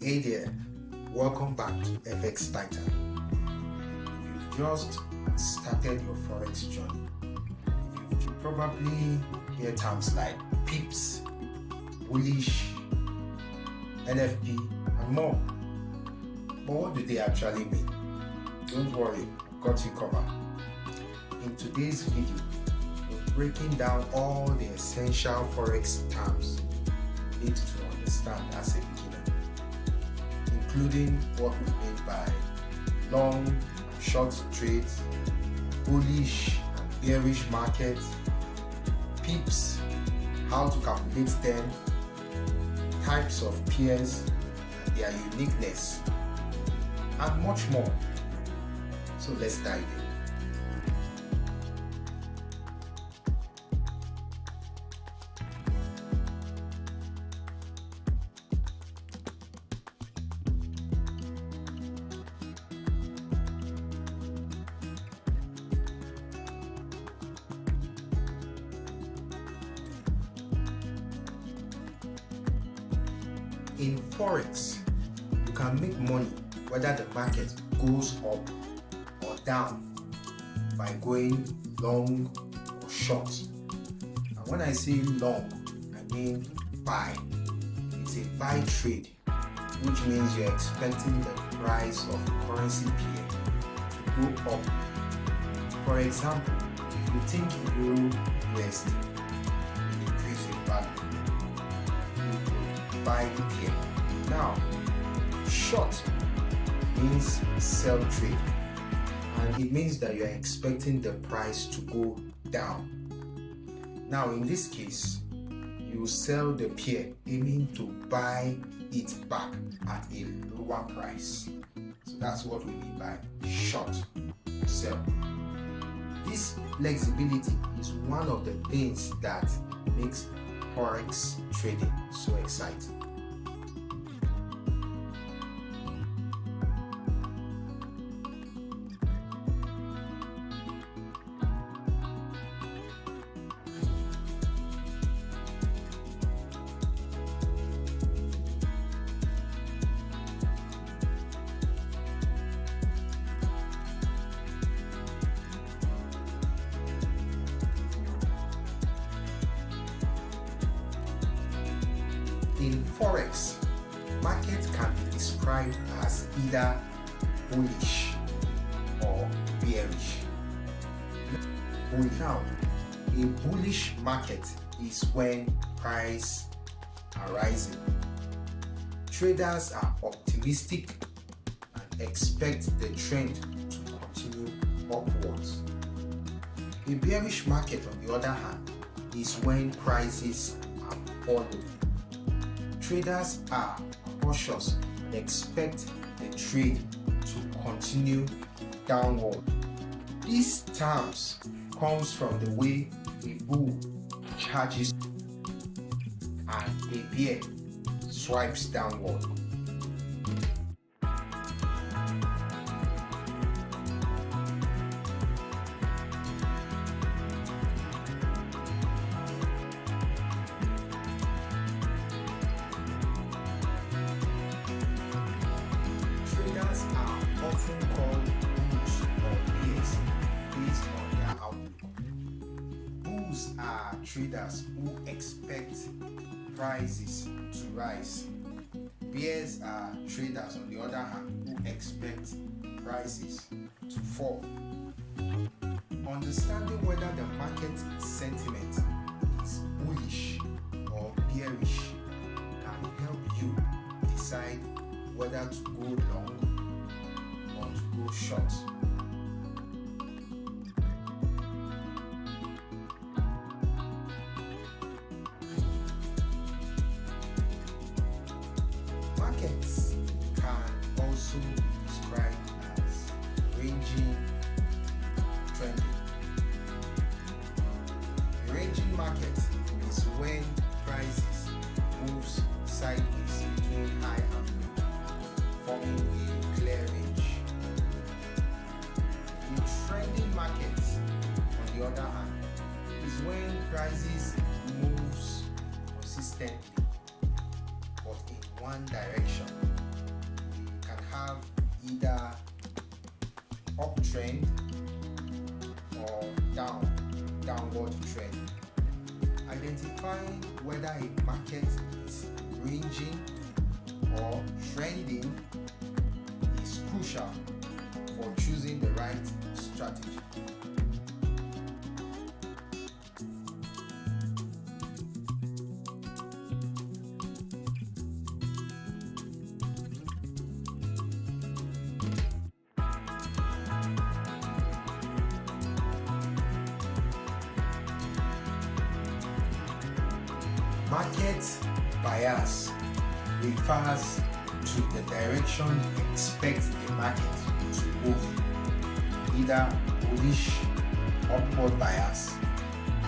Hey there, welcome back to FX Titan. If you've just started your Forex journey, if you've probably hear terms like pips, bullish, NFP, and more. But what do they actually mean? Don't worry, I've got you covered. In today's video, we're breaking down all the essential Forex terms you need to understand as a beginner, including what we mean by long and short trades, bullish and bearish markets, pips, how to calculate them, types of pairs, and their uniqueness, and much more. So let's dive in. In Forex, you can make money whether the market goes up or down by going long or short. And when I say long, I mean buy. It's a buy trade, which means you're expecting the price of a currency pair to go up. For example, if you think Euro USD will increase in value, buy the pair. Now, short means sell trade, and it means that you are expecting the price to go down. Now, in this case, you sell the pair aiming to buy it back at a lower price. So that's what we mean by short sell. This flexibility is one of the things that makes Forex trading so exciting. In Forex, market can be described as either bullish or bearish. Now, a bullish market is when prices are rising. Traders are optimistic and expect the trend to continue upwards. A bearish market, on the other hand, is when prices are falling. Traders are cautious and expect the trade to continue downward. These terms comes from the way a bull charges and a bear swipes downward. Are often called bulls or bears based on their outlook. Bulls are traders who expect prices to rise. Bears are traders, on the other hand, who expect prices to fall. Understanding whether the market sentiment is bullish or bearish can help you decide whether to go long or to go short. Markets can also be described as ranging trending. A ranging market is when prices moves sideways between high and low, forming a clear range. A trending market, on the other hand, is when prices moves consistently but in one direction have either uptrend or downward trend. Identifying whether a market is ranging or trending is crucial for choosing the right strategy. Market bias refers to the direction you expect the market to move, either bullish upward bias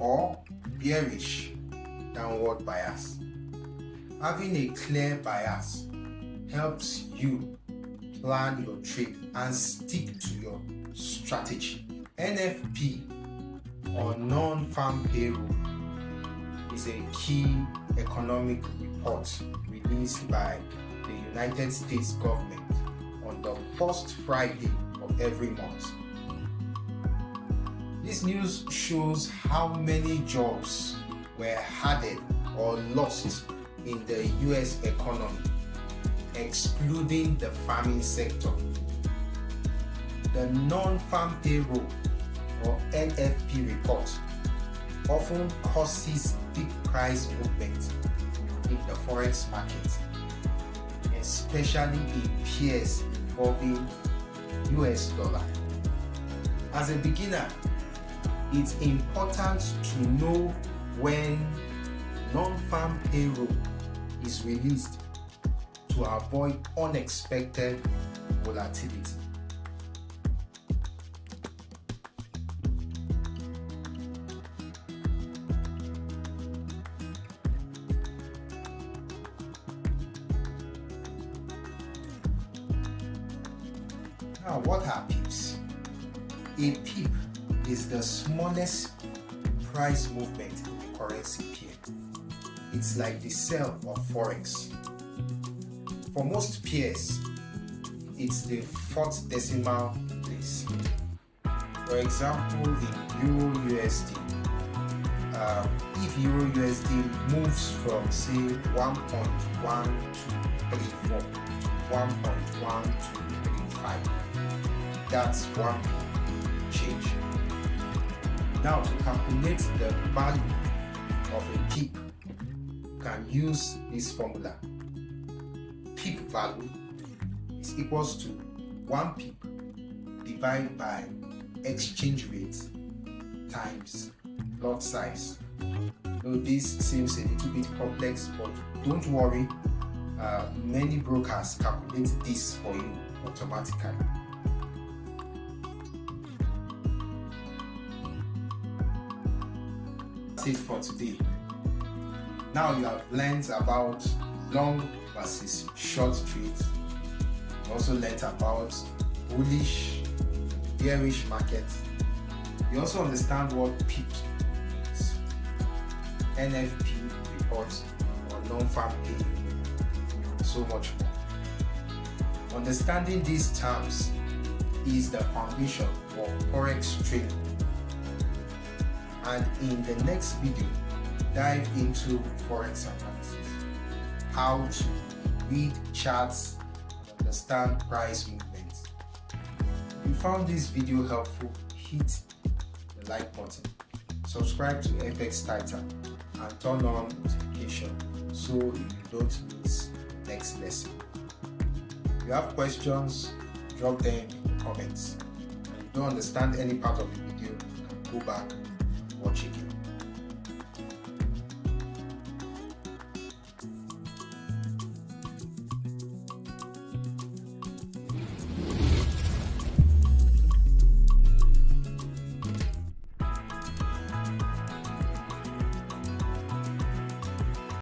or bearish downward bias. Having a clear bias helps you plan your trade and stick to your strategy. NFP, or non-farm payroll, is a key economic report released by the United States government on the first Friday of every month. This news shows how many jobs were added or lost in the US economy, excluding the farming sector. The non-farm payroll, or NFP report, often causes big price movement in the Forex market, especially in pairs involving US dollar. As a beginner, it's important to know when non-farm payroll is released to avoid unexpected volatility. Now, what are pips? A pip is the smallest price movement in the currency pair. It's like the sell of Forex. For most pairs, it's the fourth decimal place. For example, in Euro USD, if Euro USD moves from say 1.1234 to 1.1235, that's one change. Now, to calculate the value of a pip, you can use this formula. Pip value is equals to 1 pip divided by exchange rate times lot size. Now, this seems a little bit complex, but don't worry, many brokers calculate this for you automatically. That's it for today. Now you have learned about long versus short trades. You also learned about bullish, bearish markets. You also understand what PIP means, NFP reports, or non-farm pay, so much more. Understanding these terms is the foundation for Forex trading. And in the next video, dive into Forex analysis, how to read charts and understand price movements. If you found this video helpful, hit the like button, subscribe to FX Titan, and turn on notification so you don't miss the next lesson. If you have questions, drop them in the comments. And if you don't understand any part of the video, you can go back and watch it.